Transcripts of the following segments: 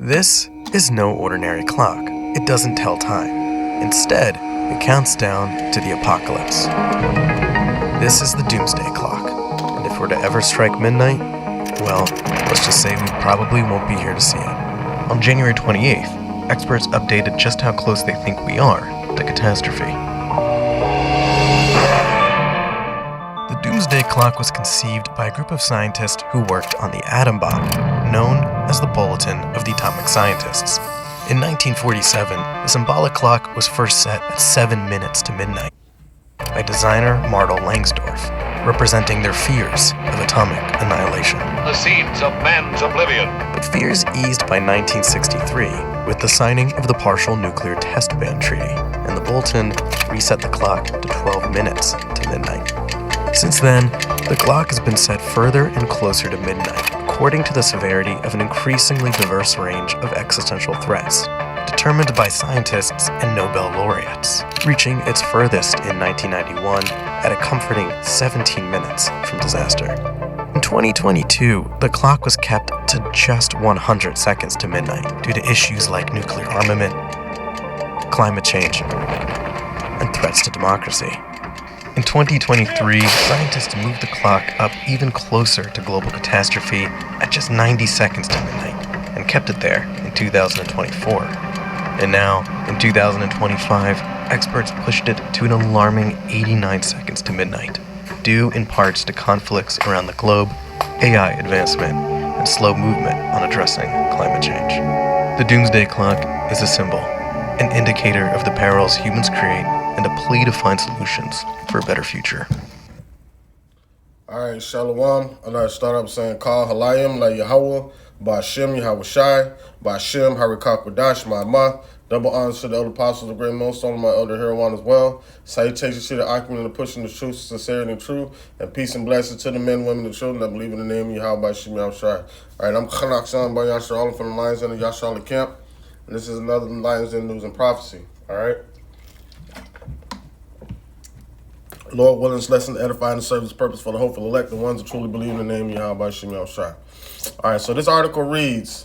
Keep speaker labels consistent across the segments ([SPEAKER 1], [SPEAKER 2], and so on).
[SPEAKER 1] This is no ordinary clock. It doesn't tell time. Instead, it counts down to the apocalypse. This is the Doomsday clock, and if we're to ever strike midnight, well, let's just say we probably won't be here to see it. On January 28th, experts updated just how close they think we are to catastrophe. The Doomsday clock was conceived by a group of scientists who worked on the atom bomb, known as the Bulletin of the Atomic Scientists. In 1947, the symbolic clock was first set at 7 minutes to midnight by designer Martel Langsdorff, representing their fears of atomic annihilation.
[SPEAKER 2] The seeds of man's oblivion.
[SPEAKER 1] But fears eased by 1963 with the signing of the Partial Nuclear Test Ban Treaty, and the Bulletin reset the clock to 12 minutes to midnight. Since then, the clock has been set further and closer to midnight, according to the severity of an increasingly diverse range of existential threats, determined by scientists and Nobel laureates, reaching its furthest in 1991 at a comforting 17 minutes from disaster. In 2022, the clock was kept to just 100 seconds to midnight due to issues like nuclear armament, climate change, and threats to democracy. In 2023, scientists moved the clock up even closer to global catastrophe at just 90 seconds to midnight and kept it there in 2024. And now, in 2025, experts pushed it to an alarming 89 seconds to midnight, due in parts to conflicts around the globe, AI advancement, and slow movement on addressing climate change. The Doomsday Clock is a symbol, an indicator of the perils humans create, and a plea to find solutions for a better future.
[SPEAKER 3] All right, Shalom. I'd like to start up saying, Kal Halayim La Yahweh, Ba'ashem Yahweh Shai, Ba'ashem Harikak Wadash Ma'amah. Double honors to the elder apostles, the great millstone, and my elder Heroine as well. Salutations to the occupant and the pushing the truth, sincerity and truth, and peace and blessings to the men, women, and children that believe in the name of Yahweh Ba'ashem Yahweh Shai. All right, I'm Chanak Shan Bar Yashar, all from the Lions Den of Yashar camp, and this is another Lions Den News and Prophecy. All right. Lord willing, this lesson to edify and serve His purpose for the hopeful elect, the ones that truly believe in the name of Yahweh Ba'ashem Yahweh Shai. All right, so this article reads,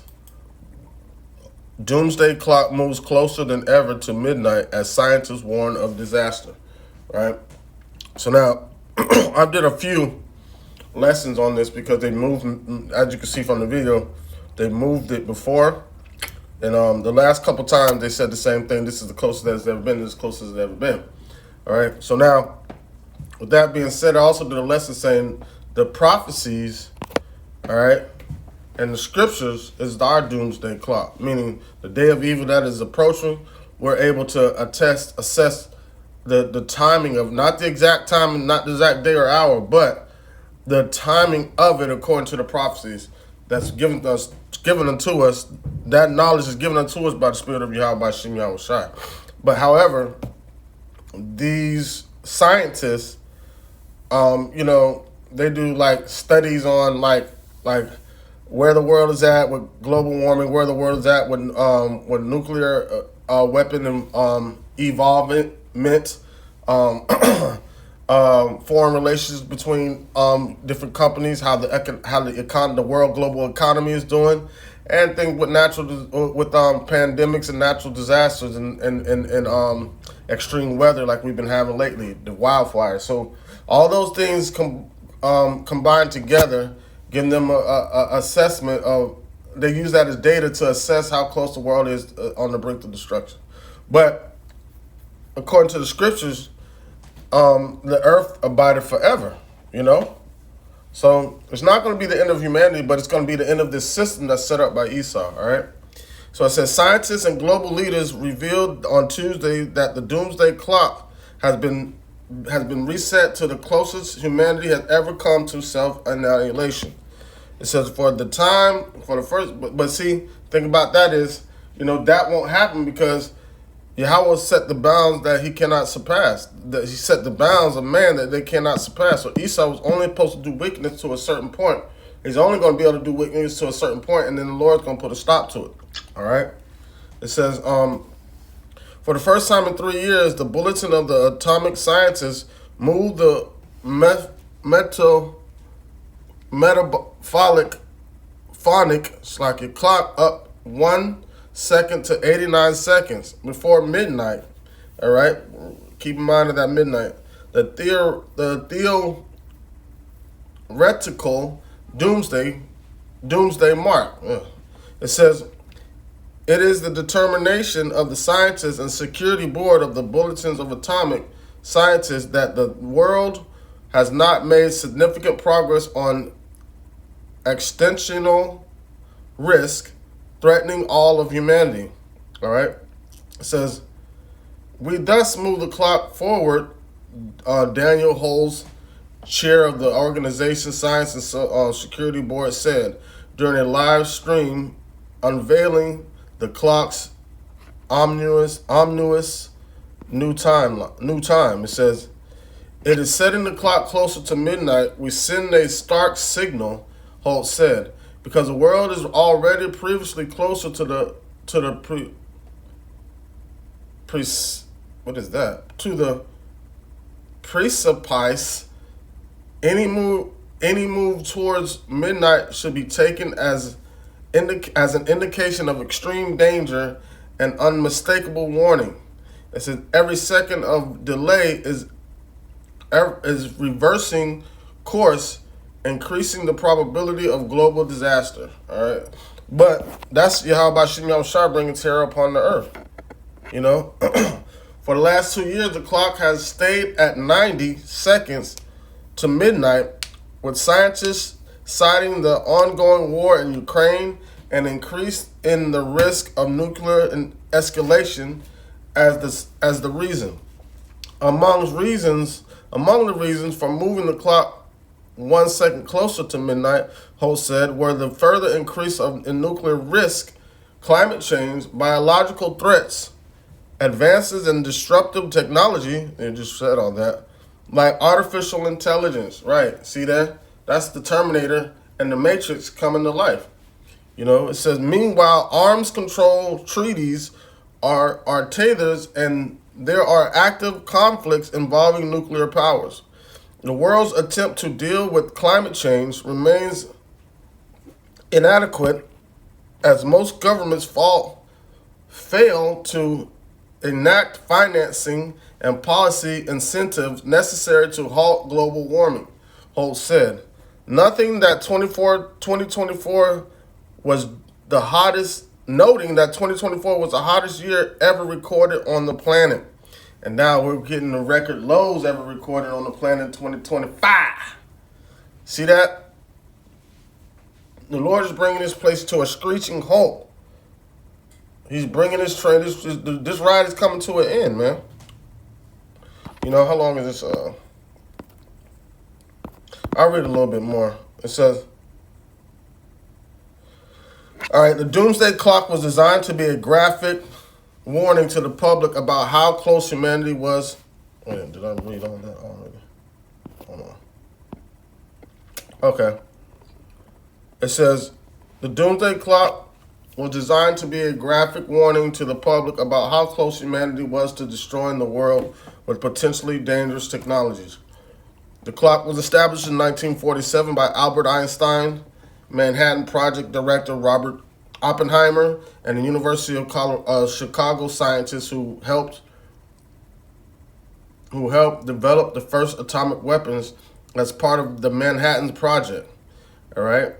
[SPEAKER 3] Doomsday clock moves closer than ever to midnight as scientists warn of disaster. Right? So now, I did a few lessons on this because they moved, as you can see from the video, they moved it before. And the last couple times they said the same thing. This is the closest that it's ever been. This is the closest it's ever been. All right? So now, with that being said, I also did a lesson saying the prophecies, all right, and the scriptures is our doomsday clock, meaning the day of evil that is approaching. We're able to assess the timing of, not the exact time, not the exact day or hour, but the timing of it according to the prophecies that's given unto us. That knowledge is given unto us by the Spirit of Yahweh Ba'ashem Yahweh Shai. But however, these scientists, they do like studies on like where the world is at with global warming, where the world is at with nuclear weapon and evolvement, foreign relations between different companies, how the world global economy is doing, and things with pandemics and natural disasters and extreme weather like we've been having lately, the wildfires. So all those things combined together, giving them a assessment of, they use that as data to assess how close the world is on the brink of destruction. But according to the scriptures, the earth abided forever, So it's not going to be the end of humanity, but it's going to be the end of this system that's set up by Esau, all right? So it says, scientists and global leaders revealed on Tuesday that the doomsday clock has been reset to the closest humanity has ever come to self-annihilation. It says but see, thing about that is, that won't happen because Yahweh set the bounds that he cannot surpass. That he set the bounds of man that they cannot surpass. So Esau was only supposed to do wickedness to a certain point. He's only going to be able to do wickedness to a certain point, and then the Lord's going to put a stop to it. All right? It says, for the first time in 3 years, the Bulletin of the Atomic Scientists moved the metabolic phonic clock up 1 second to 89 seconds before midnight. All right, keep in mind of that midnight. The theoretical doomsday mark. It says it is the determination of the scientists and security board of the bulletins of atomic scientists that the world has not made significant progress on extensional risk threatening all of humanity. All right. It says, we thus move the clock forward, Daniel Holmes, chair of the organization's Science and Security Board, said during a live stream unveiling the clock's ominous new time. It says, it is setting the clock closer to midnight. We send a stark signal, Holt said, because the world is already previously closer to the precipice. Any move towards midnight should be taken as an indication of extreme danger and unmistakable warning. It says every second of delay is reversing course, increasing the probability of global disaster. All right, but that's Yahweh Shem Yom Shah bringing terror upon the earth. You know, for the last 2 years, the clock has stayed at 90 seconds to midnight, with scientists citing the ongoing war in Ukraine and increase in the risk of nuclear escalation as the reason. Among the reasons for moving the clock 1 second closer to midnight, Ho said, were the further increase in nuclear risk, climate change, biological threats, advances in disruptive technology, they just said all that, like artificial intelligence, right? See that? That's the Terminator and the Matrix coming to life. You know, it says, meanwhile, arms control treaties are tethers and there are active conflicts involving nuclear powers. The world's attempt to deal with climate change remains inadequate as most governments fail to enact financing and policy incentives necessary to halt global warming, Holt said. Noting that 2024 was the hottest year ever recorded on the planet. And now we're getting the record lows ever recorded on the planet in 2025. See that? The Lord is bringing this place to a screeching halt. He's bringing this train. This ride is coming to an end, man. You know, how long is this? I'll read a little bit more. It says, all right, the Doomsday Clock was designed to be a graphic warning to the public about how close humanity was. Wait, did I read all that already? Hold on. Okay. It says, the Doomsday Clock was designed to be a graphic warning to the public about how close humanity was to destroying the world with potentially dangerous technologies. The clock was established in 1947 by Albert Einstein, Manhattan Project Director Robert Oppenheimer, and the University of Chicago scientists who helped develop the first atomic weapons as part of the Manhattan Project. All right.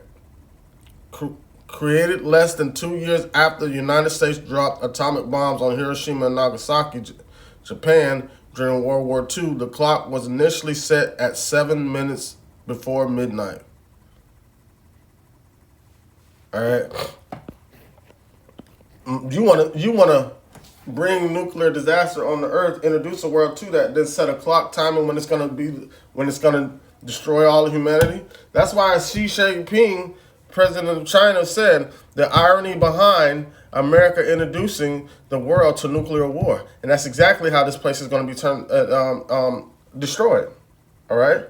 [SPEAKER 3] Created less than 2 years after the United States dropped atomic bombs on Hiroshima and Nagasaki, Japan, during World War II, the clock was initially set at 7 minutes before midnight. All right. You wanna bring nuclear disaster on the earth, introduce the world to that, then set a clock timing when it's gonna destroy all of humanity. That's why Xi Jinping, President of China, said the irony behind America introducing the world to nuclear war, and that's exactly how this place is going to be destroyed. All right.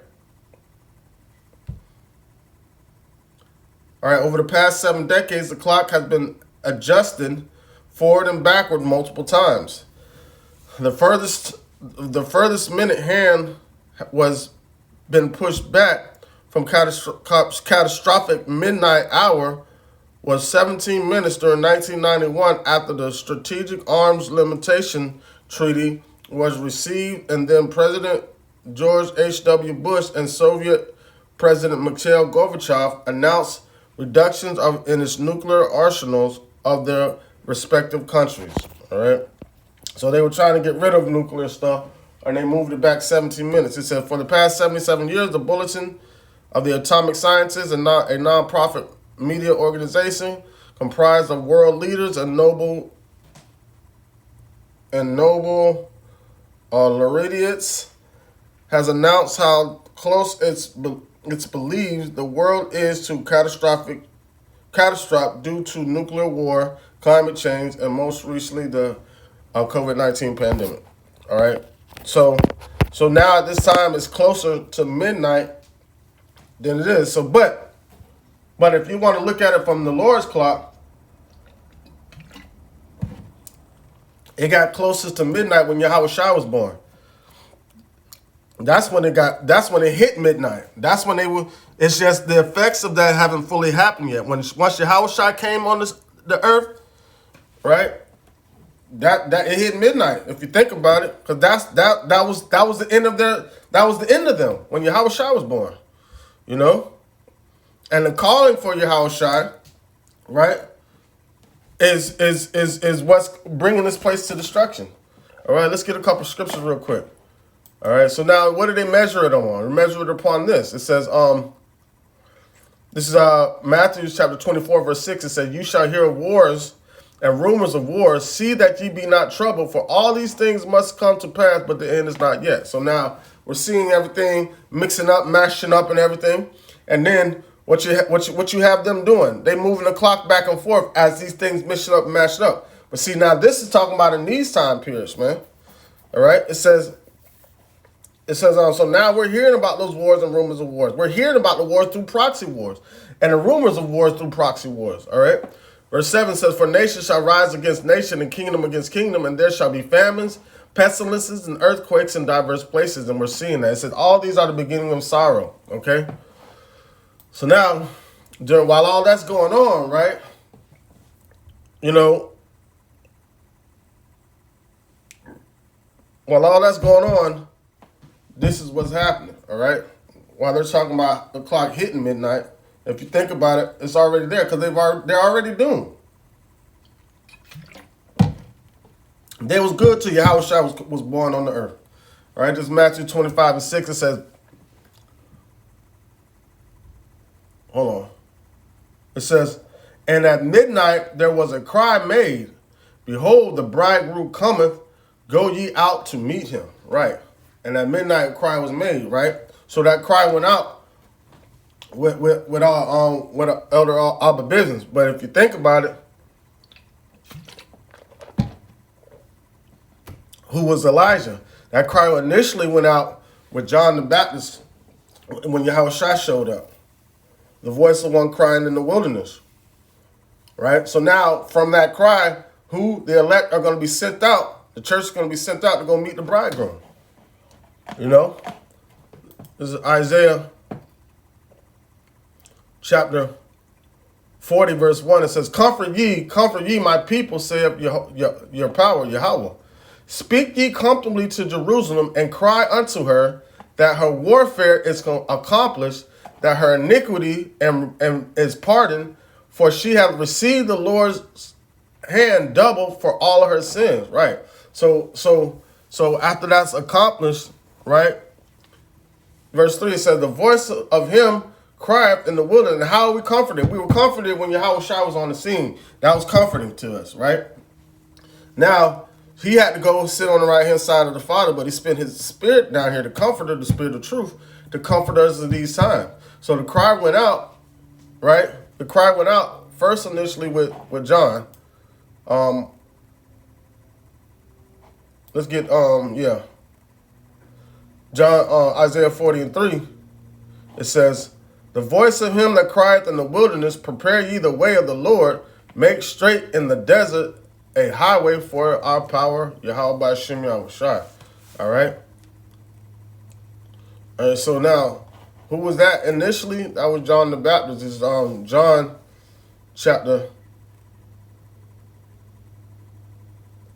[SPEAKER 3] All right. Over the past 7 decades, the clock has been adjusted forward and backward multiple times. The furthest minute hand was been pushed back from catastrophic midnight hour was 17 minutes during 1991 after the Strategic Arms Limitation Treaty was received, and then President George H.W. Bush and Soviet President Mikhail Gorbachev announced reductions in its nuclear arsenals of their respective countries. All right. So they were trying to get rid of nuclear stuff, and they moved it back 17 minutes. It said, for the past 77 years, the Bulletin of the Atomic Sciences, a non-profit media organization comprised of world leaders and Nobel laureates, has announced how close it's believes the world is to catastrophe due to nuclear war, climate change, and most recently the COVID-19 pandemic. All right. So now at this time it's closer to midnight than it is. So, but if you want to look at it from the Lord's clock, it got closest to midnight when Yahweh Shai was born. That's when it hit midnight. That's when they were. It's just the effects of that haven't fully happened yet. Once Yahweh Shai came on the earth, right? That it hit midnight. If you think about it, because that was the end of them when Yahweh Shai was born. You know, and the calling for Yahweh Shai, right, is what's bringing this place to destruction. All right, let's get a couple scriptures real quick. All right, so now what do they measure it on? They measure it upon this. It says, this is Matthew chapter 24, verse 6. It says, you shall hear of wars and rumors of wars. See that ye be not troubled, for all these things must come to pass, but the end is not yet. So now we're seeing everything mixing up, mashing up and everything. And then what you have them doing, they moving the clock back and forth as these things mixing up and mashing up. But see, now this is talking about in these time periods, man. All right, it says, so now we're hearing about those wars and rumors of wars. We're hearing about the wars through proxy wars and the rumors of wars through proxy wars, all right? Verse 7 says, for nation shall rise against nation and kingdom against kingdom, and there shall be famines, pestilences, and earthquakes in diverse places. And we're seeing that. It says all these are the beginning of sorrow, okay? So now, while all that's going on, right, you know, while all that's going on, this is what's happening, all right? While they're talking about the clock hitting midnight, if you think about it, it's already there because they're already doomed. They was good till Yahweh Shai was born on the earth. All right, this is Matthew 25 and 6. It says, hold on. It says, and at midnight there was a cry made, behold, the bridegroom cometh, go ye out to meet him. Right. And at midnight a cry was made, right? So that cry went out with Elder Abba business. But if you think about it, who was Elijah? That cry initially went out with John the Baptist when Yahweh Shai showed up. The voice of one crying in the wilderness. Right? So now from that cry, who the elect are going to be sent out, the church is going to be sent out to go meet the bridegroom. You know? This is Isaiah chapter 40, verse 1. It says, comfort ye, my people, saith your power, Yahweh. Speak ye comfortably to Jerusalem, and cry unto her that her warfare is accomplished, that her iniquity is pardoned, for she hath received the Lord's hand double for all of her sins. Right. So after that's accomplished, right? Verse 3, it says, the voice of him cried in the wilderness. And how are we comforted? We were comforted when Yahweh Shai was on the scene. That was comforting to us, right? Now, he had to go sit on the right-hand side of the Father, but he spent his spirit down here, the comforter, the spirit of truth, to comfort us in these times. So the cry went out, right? The cry went out first initially with John. Let's get, John, Isaiah 40 and 3. It says, the voice of him that crieth in the wilderness, prepare ye the way of the Lord, make straight in the desert a highway for our power, Yahweh by Shem Yahweh Shai. All right. And so now, who was that initially? That was John the Baptist. It's John chapter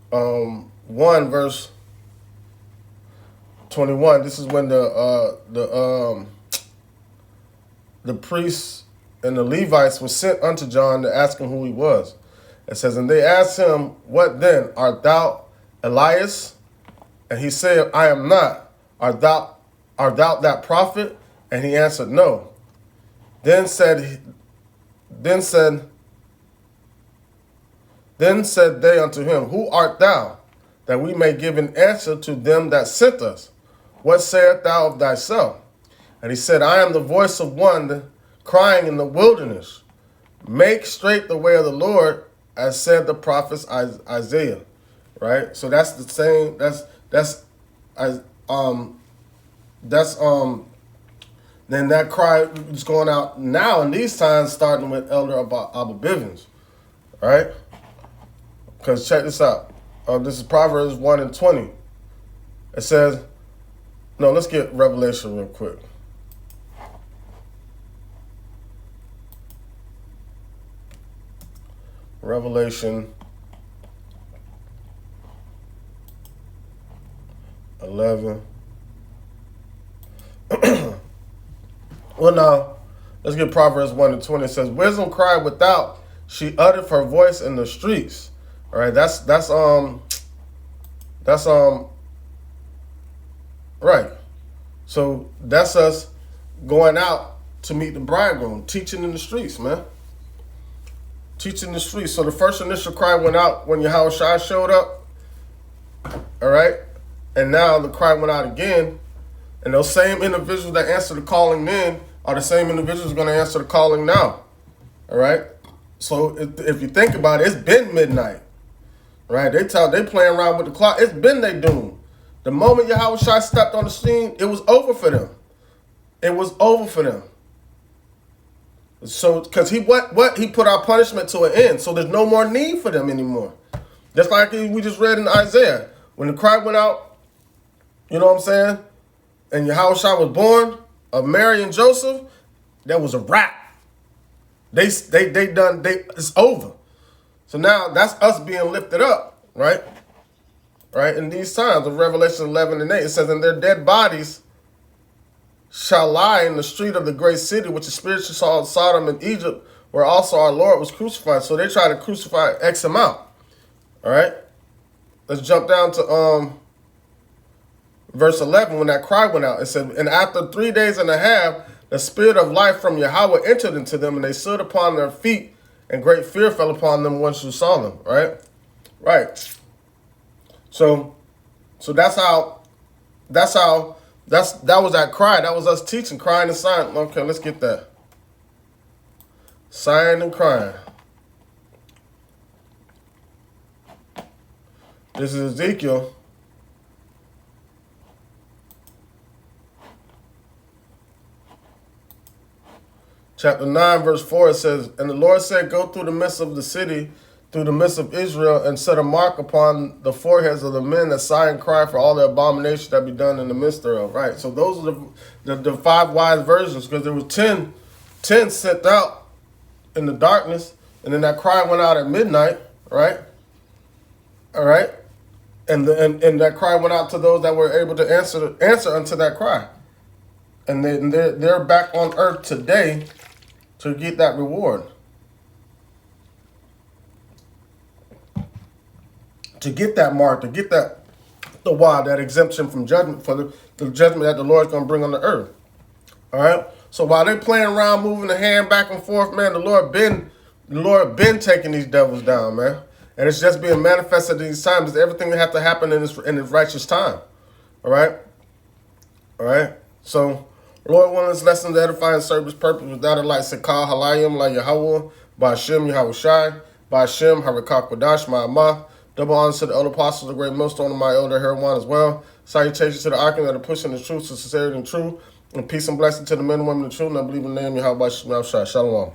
[SPEAKER 3] 1, verse 21. This is when the priests and the Levites were sent unto John to ask him who he was. It says, and they asked him, what then? Art thou Elias? And he said, I am not. Art thou that prophet? And he answered, no. Then said they unto him, who art thou? That we may give an answer to them that sent us. What sayest thou of thyself? And he said, I am the voice of one crying in the wilderness, make straight the way of the Lord, as said the prophet Isaiah. Right? So that's the same, then that cry is going out now in these times, starting with Elder Abba Bivens. Right? Because check this out. This is Proverbs 1 and 20. It says, no, let's get Revelation real quick. Revelation 11. Well, now, let's get Proverbs 1 and 20. It says, wisdom cried without, she uttered her voice in the streets. All right, that's right. So that's us going out to meet the bridegroom, teaching in the streets, man. Teaching in the streets. So the first initial cry went out when Yahushua showed up. All right. And now the cry went out again. And those same individuals that answer the calling then are the same individuals going to answer the calling now. All right. So if you think about it, it's been midnight. Right? They playing around with the clock. It's been their doom. The moment Yahushua stepped on the scene, it was over for them. It was over for them. So, because he put our punishment to an end. So there's no more need for them anymore. Just like we just read in Isaiah. When the cry went out, you know what I'm saying? And Yahushua was born of Mary and Joseph, that was a wrap. It's over. So now that's us being lifted up, right? Right? In these times of Revelation 11 and 8, it says, and their dead bodies shall lie in the street of the great city, which is spiritually called Sodom and Egypt, where also our Lord was crucified. So they try to crucify X him out. All right? Let's jump down to verse 11. When that cry went out, it said, and after 3 days and a half, the spirit of life from Yahweh entered into them, and they stood upon their feet, and great fear fell upon them once you saw them. Right? Right. So that was that cry. That was us teaching, crying and sighing. Okay, let's get that. Sighing and crying. This is Ezekiel. Chapter 9, verse 4, it says, and the Lord said, go through the midst of the city, through the midst of Israel, and set a mark upon the foreheads of the men that sigh and cry for all the abominations that be done in the midst thereof. Right? So those are the 5 wise virgins, because there was 10 sent out in the darkness, and then that cry went out at midnight, right? All right? And that cry went out to those that were able to answer unto that cry. And they're back on earth today to get that reward. To get that mark, to get that that exemption from judgment for the judgment that the Lord's going to bring on the earth. All right? So while they're playing around, moving the hand back and forth, man, the Lord been taking these devils down, man. And it's just being manifested in these times. It's everything that has to happen in this righteous time. All right? All right? So, Lord willing, this lesson to edify and serve His purpose without a light Sakal Halayim La Yahweh, Ba'ashem Yahushai, Ba'ashem Harakak Wadash Ma'amah. Double honors to the elder apostles, the great millstone of my elder Heroin as well. Salutations to the archon that are pushing the truth to sincerity and truth. And peace and blessing to the men and women of truth. And I believe in the name of Yahweh Shai. Shalom.